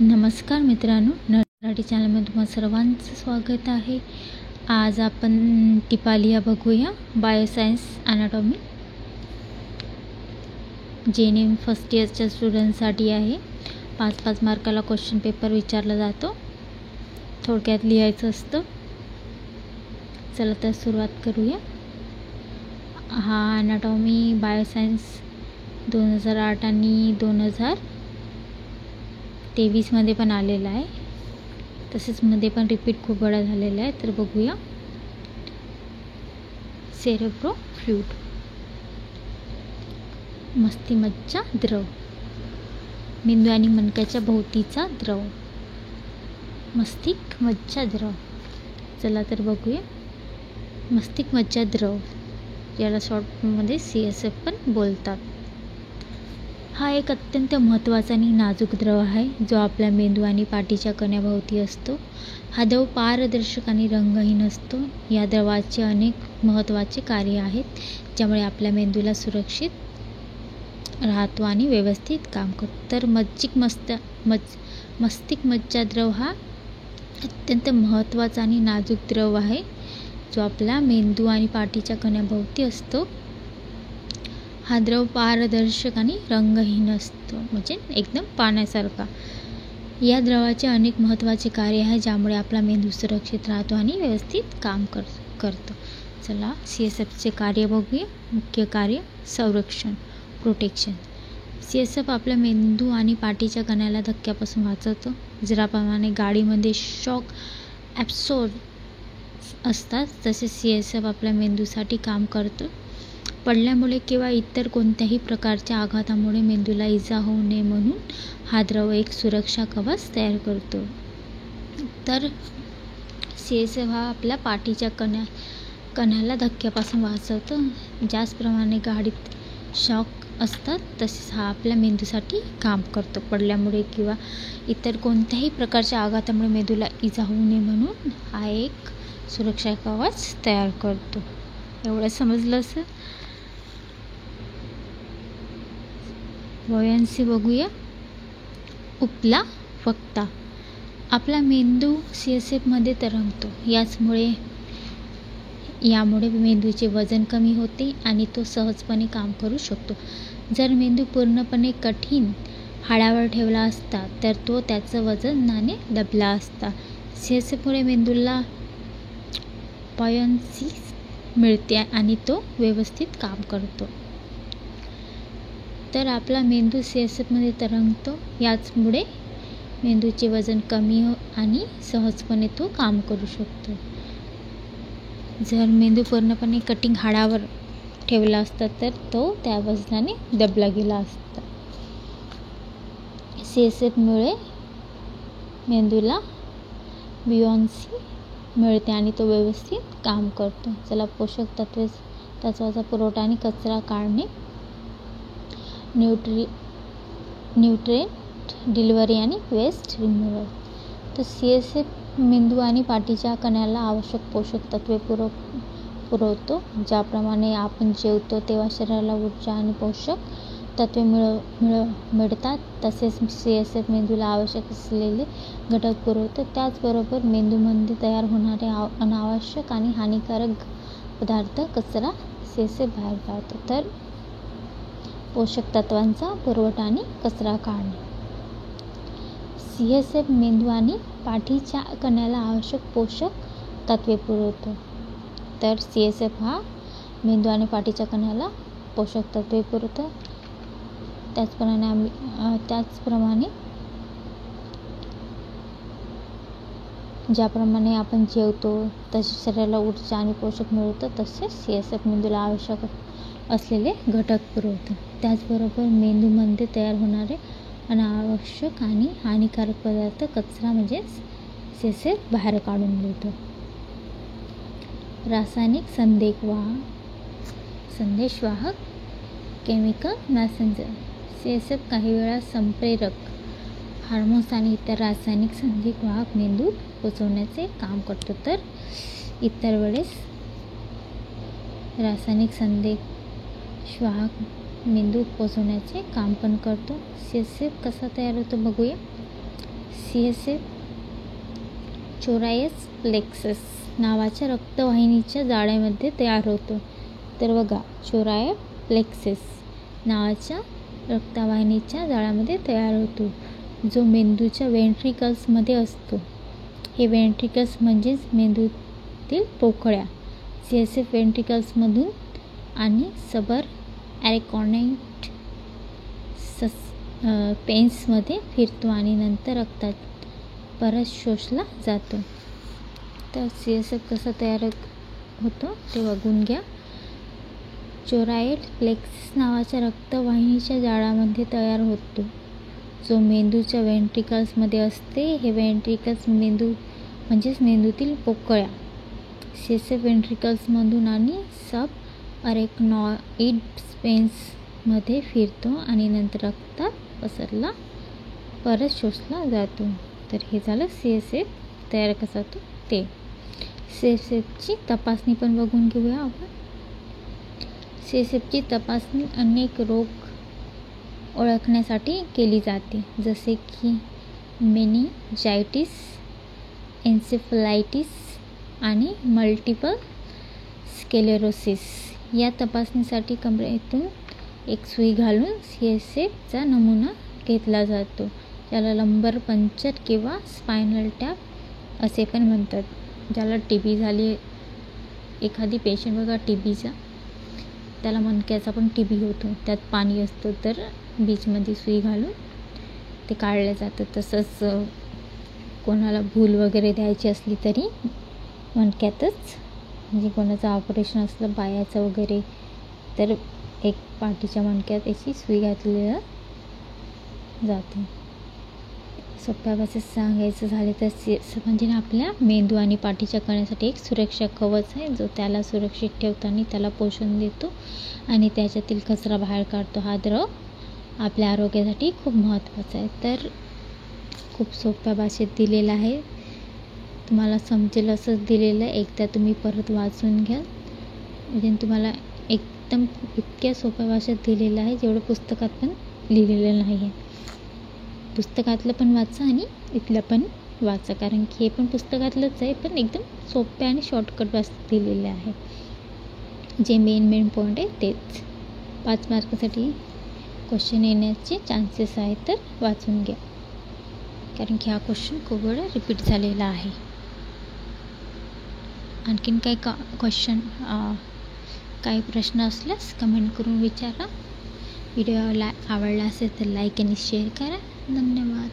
नमस्कार मित्रांनो, मराठी चॅनलमध्ये तुम्हा सर्वांचं स्वागत आहे. आज आपण टिपालिया बघूया. बायोसायन्स ॲनाटॉमी JNM फर्स्ट इयरच्या स्टुडंटसाठी आहे. 5-5 मार्काला क्वेश्चन पेपर विचारला जातो. थोडक्यात लिहायचं असतं. चला तर सुरुवात करूया. हा ॲनाटॉमी बायोसायन्स 2008 आणि 2023मध्ये पण आलेला आहे. तसेच मध्ये पण रिपीट खूप वेळा झालेला आहे. तर बघूया. सेरेब्रो फ्लूइड, मस्तिष्कमज्जा द्रव, मेंदू आणि मणक्याच्या भोवतीचा द्रव, मस्तिष्कमज्जा द्रव. चला तर बघूया. मस्तिष्कमज्जा द्रव, याला शॉर्टमध्ये CSF पण बोलतात. हा एक अत्यंत महत्त्वाचा आणि नाजूक द्रव आहे, जो आपल्या मेंदू आणि पाठीच्या कण्याभोवती असतो. हा द्रव पारदर्शक आणि रंगहीन असतो. या द्रवाचे अनेक महत्त्वाचे कार्य आहेत, ज्यामुळे आपल्या मेंदूला सुरक्षित राहतो आणि व्यवस्थित काम करतो. तर मस्तिष्कमज्जा द्रव हा अत्यंत महत्त्वाचा आणि नाजूक द्रव आहे, जो आपल्या मेंदू आणि पाठीच्या कण्याभोवती असतो. हा द्रव पारदर्शक आणि रंगहीन असतो, म्हणजे एकदम पाण्यासारखा. या द्रवाचे अनेक महत्त्वाचे कार्य आहे, ज्यामुळे आपला मेंदू सुरक्षित राहतो आणि व्यवस्थित काम करतो. चला CSFचे कार्य बघूया. मुख्य कार्य: संरक्षण, प्रोटेक्शन. CSF आपल्या मेंदू आणि पाठीच्या कण्याला धक्क्यापासून वाचवतो. ज्याप्रमाणे गाडीमध्ये शॉक ॲब्सॉर्बर असतात, तसे CSF आपल्या मेंदूसाठी काम करतो. पडल्यामुळे किंवा इतर कोणत्याही प्रकारच्या आघातामुळे मेंदूला इजा होऊ नये म्हणून हा द्रव एक सुरक्षा कवच तयार करतो. तर CSF हा आपल्या पाठीच्या कण्याला धक्क्यापासून वाचवतो. ज्याचप्रमाणे गाडीत शॉक असतात, तसेच हा आपल्या मेंदूसाठी काम करतो. पडल्यामुळे किंवा इतर कोणत्याही प्रकारच्या आघातामुळे मेंदूला इजा होऊ नये म्हणून हा एक सुरक्षा कवच तयार करतो. एवढं समजलं असं. वॉयन्सी बघूया. उपला वक्ता. आपला मेंदू CSFमध्ये तरंगतो. यामुळे मेंदूचे वजन कमी होते आणि तो सहजपणे काम करू शकतो. जर मेंदू पूर्णपणे कठीण हाडावर ठेवला असता, तर तो त्याचं वजनाने दबला असता. CSFमुळे मेंदूला बॉयन्सी मिळते आणि तो व्यवस्थित काम करतो. तर आपला मेंदू CSFमध्ये तरंगतो. याचमुळे मेंदूचे वजन कमी आणि सहजपणे तो काम करू शकतो. जर मेंदू पूर्णपणे कठीण हाडावर ठेवला असता, तर तो त्या वजनाने दबला गेला असता. CSFमुळे मेंदूला बॉयन्सी मिळते आणि तो व्यवस्थित काम करतो. चला, पोषक तत्वाचा पुरवठा आणि कचरा काढणे, न्यूट्रिएंट डिलिव्हरी आणि वेस्ट रिमूव्हल. तर CSF मेंदू आणि पाठीच्या कण्याला आवश्यक पोषक तत्वे पुरवतो. ज्याप्रमाणे आपण जेवतो तेव्हा शरीराला ऊर्जा आणि पोषक तत्वे मिळतात, तसेच CSF मेंदूला आवश्यक असलेले घटक पुरवतो. त्याचबरोबर मेंदूमध्ये तयार होणारे अनावश्यक आणि हानिकारक पदार्थ, कचरा CSF बाहेर काढतो. तर पोषक तत्वांचा पुरवठा आणि कचरा काढणे. CSF मेंदू आणि पाठीच्या कण्याला आवश्यक पोषक तत्वे पुरवतो. तर CSF हा मेंदू आणि पाठीच्या कण्याला पोषक तत्वे पुरवतो. त्याचप्रमाणे ज्याप्रमाणे आपण जेवतो तसे शरीराला ऊर्जा आणि पोषक मिळवतो, तसेच CSF मेंदूला आवश्यक असलेले घटक पुरवतो. त्याचबरोबर मेंदूमध्ये तयार होणारे अनावश्यक आणि हानिकारक पदार्थ, कचरा म्हणजेच CSF बाहेर काढून देतो. रासायनिक संदेशवाहक, केमिकल मॅसेंजर. CSF काही वेळा संप्रेरक, हार्मोन्स आणि इतर रासायनिक संदेशवाहक मेंदूत पोचवण्याचे काम करतो. तर इतर वेळेस रासायनिक संदेशवाहक मेंदूत पोचवण्याचे काम पण करतो. CSF कसा तयार होतो बघूया. CSF चोरायस प्लेक्सस नावाच्या रक्तवाहिनीच्या जाळ्यामध्ये तयार होतो. तर बघा, चोराय प्लेक्सस नावाच्या रक्तवाहिनीच्या जाळ्यामध्ये तयार होतो, जो मेंदूच्या वेंट्रिकल्समध्ये असतो. हे वेंट्रिकल्स म्हणजेच मेंदूतील पोकळ्या CSF वेंट्रिकल्समधून आणि सब ॲरेकॉनेट पेन्समध्ये फिरतो आणि नंतर रक्तात परत शोषला जातो. तर CSF कसा तयार होतो ते बघून घ्या. चोरायड प्लेक्सस नावाच्या रक्तवाहिनीच्या जाळ्यामध्ये तयार होतो, जो मेंदूच्या वेंट्रिकल्समध्ये असते. हे वेंट्रिकल्स म्हणजेच मेंदूतील पोकळ्या CSF वेंट्रिकल्समधून आणि सब अरेक्नॉइड पेन्समध्ये फिरतो आणि नंतर रक्तात पसरला परत शोषला जातो. तर हे झालं CSF तयार कसा होतो ते. CSFची तपासणी पण बघून घेऊया आपण. CSFची तपासणी अनेक रोग ओळखण्यासाठी केली जाते, जसे की मेनिंजायटिस, एन्सेफलायटिस आणि मल्टिपल स्क्लेरोसिस. या तपासणीसाठी कमरेतून एक सुई घालून CSFचा नमुना घेतला जातो, ज्याला लंबर पंक्चर किंवा स्पायनल टॅप असे पण म्हणतात. ज्याला TB झाली, एखादी पेशंट बघा TBचा, त्याला मणक्याचा पण TB होतो, त्यात पाणी असतो, तर बीचमध्ये सुई घालून ते काढलं जातं. तसंच कोणाला भूल वगैरे द्यायची असली तरी मणक्यातच, म्हणजे कोणाचं ऑपरेशन असलं पायाचं वगैरे, तर एक पाठीच्या मणक्यात याची सुई घातलेली जाते. सोप्या भाषेत सांगायचं झाले तर CSF म्हणजे आपल्या मेंदू आणि पाठीच्या कण्यासाठी एक सुरक्षा कवच आहे, जो त्याला सुरक्षित ठेवताना त्याला पोषण देतो आणि त्याच्यातील कचरा बाहेर काढतो. हा द्रव आपल्या आरोग्यासाठी खूप महत्त्वाचा आहे. तर खूप सोप्या भाषेत दिलेला आहे, तुम्हाला समजेल असंच दिलेलं आहे. एकदा तुम्ही परत वाचून घ्या, म्हणजे तुम्हाला एकदम इतक्या सोप्या भाषेत दिलेलं आहे, जेवढं पुस्तकात पण लिहिलेलं नाही आहे. पुस्तकातलं पण वाचा आणि इथलं पण वाचा, कारण की हे पण पुस्तकातलंच आहे, पण एकदम सोप्या आणि शॉर्टकट भाषेत दिलेलं आहे. जे मेन पॉईंट आहे तेच. 5 मार्कासाठी क्वेश्चन येण्याचे चान्सेस आहेत, तर वाचून घ्या, कारण की हा क्वेश्चन खूप वेळा रिपीट झालेला आहे. आणखीन काही क्वेश्चन काही प्रश्न असल्यास कमेंट करून विचारा. व्हिडिओ आवडला असेल तर लाईक आणि शेअर करा. धन्यवाद.